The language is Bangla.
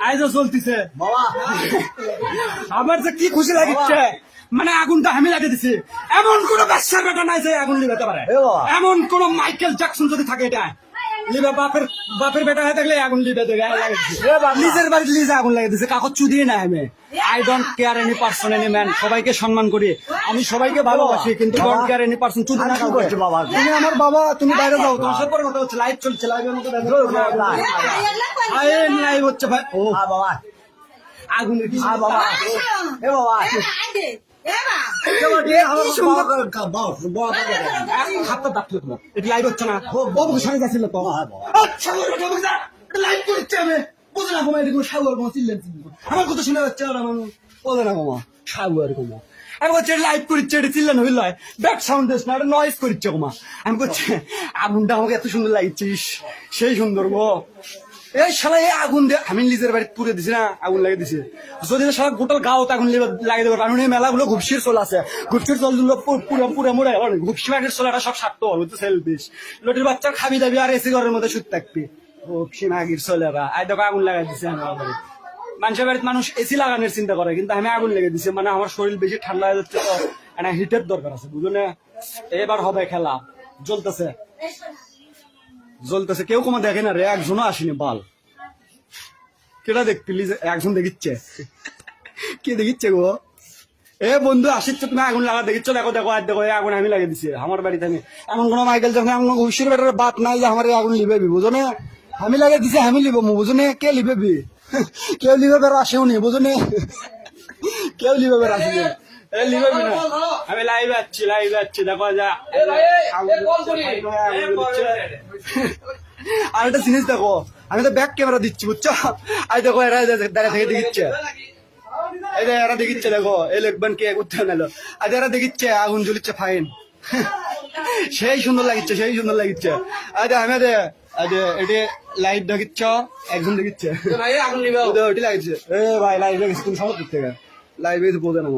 আইজও চলতেছে বাবা, আমার যে কি খুশি লাগিচ্ছে, মানে আগুনটা আমি লাগিয়ে দিছি। এমন কোন ব্যবসার বেটা নাই যে আগুন লিবাতে পারে, এমন কোন মাইকেল জ্যাকসন যদি থাকে এটা লিবা বাপের বেটা হয়ে থাকলে আগুন লিবে দেবে। নিজের বাড়িতে নিজে আগুন লাগিয়ে দিছে, কাকত চুদিয়ে নাই। আমি I don't care any person any man, সবাইকে সম্মান করি, আমি সবাইকে ভালোবাসি, কিন্তু ডোন্ট কেয়ার এনি পার্সন। চুদি না করছে বাবা, তুমি আমার বাবা, তুমি বাইরে যাও, তোমার সাথে পরে কথা হচ্ছে, লাইভ চলছে, লাইভের মধ্যে লাইভ হচ্ছে ভাই। ও বাবা আগুনের কি বাবা, এ বাবা লাইভ হচ্ছে না, বাবুকে সঙ্গে যাচ্ছিল তো লাইভ করছে। আমি বোঝে না কমা, এরকম সাগর কমা চিল্লেন, আমার কথা শুনে যাচ্ছে ওরা মানুষ বোঝে না কমা, সাগর কমা। আমি করছি লাইভ করছে, এটা চিল্লেন হইল, ব্যাক সাউন্ড দিস না, এটা নয়েজ করছে কমা। আমি করছি আগুনটা আমাকে এত সুন্দর লাগছিস, সেই সুন্দর গো। এই শালা এই আগুন দিয়ে আমি নিজের বাড়ি পুড়ে দিছি না, আগুন লাগিয়ে দিছি। যদি শালা গোটাল গাঁও আগুন লাগিয়ে দেবো, কারণ এই মেলাগুলো ঘুপসির চল আছে, ঘুপসির চল পুরো পুরো মোড়ে গেল, ঘুপসি মাটির চল, এটা সব স্বার্থ হল তো সেলফিশ। লটির বাচ্চা খাবি দাবি আর এসি ঘরের মধ্যে শুতে থাকবি, ঘুপসি মাগির চলেরা। আই দেখো আগুন লাগাই দিছে আমার বাড়ি। মানুষের বাড়িতে মানুষ এসি লাগানোর চিন্তা করে, কিন্তু আমি আগুন লেগে দিছি, মানে আমার শরীর বেশি ঠান্ডা হয়ে যাচ্ছে তো, একটা হিটের দরকার আছে, বুঝলো না? এবার হবে খেলা, জ্বলতেছে জ্বলতেছে, কেউ কোনো দেখে না রে, একজনও আসেনি বাল। কেটা দেখতিলি, একজন দেখিচ্ছে, কে দেখিচ্ছে গো? এ বন্ধু আসিচ্ছে, তুমি আগুন লাগা দেখিচ্ছ, দেখো দেখো আর দেখো, আগুন আমি লাগিয়ে দিছি আমার বাড়িতে। আমি এমন কোন মাইকেল যখন এমন হুশির বেটার বাপ নাই যে আমার আগুন লিবেবি, বুঝো না? আমি লাগিয়ে দিছি, আমি লিব, বুঝো না? কে লিবেবি? কেউ লিবে বের আসেও নি, বুঝো না? কেউ লিবে বের আসেনি, লিবেবি না। আমি লাইভে আসছি দেখো যা। আর একটা জিনিস দেখো, আমি তো ব্যাক ক্যামেরা দিচ্ছি, বুঝছো? আই দেখো এরা দাঁড়া থেকে দেখিচ্ছে, এই যে এরা দেখিচ্ছে, দেখো এই লিখবেন কে করতে নিলো, আজ এরা দেখিচ্ছে আগুন জ্বলিচ্ছে, ফাইন। সেই সুন্দর লাগিচ্ছে, সেই সুন্দর লাগিচ্ছে। আচ্ছা আমি এটি লাইট দেখিচ্ছ, একজন দেখিচ্ছে ওটি লাগিচ্ছে। এ ভাই লাইভ লাগিচ্ছে, তুমি সমস্ত থেকে লাইভে বোঝে না।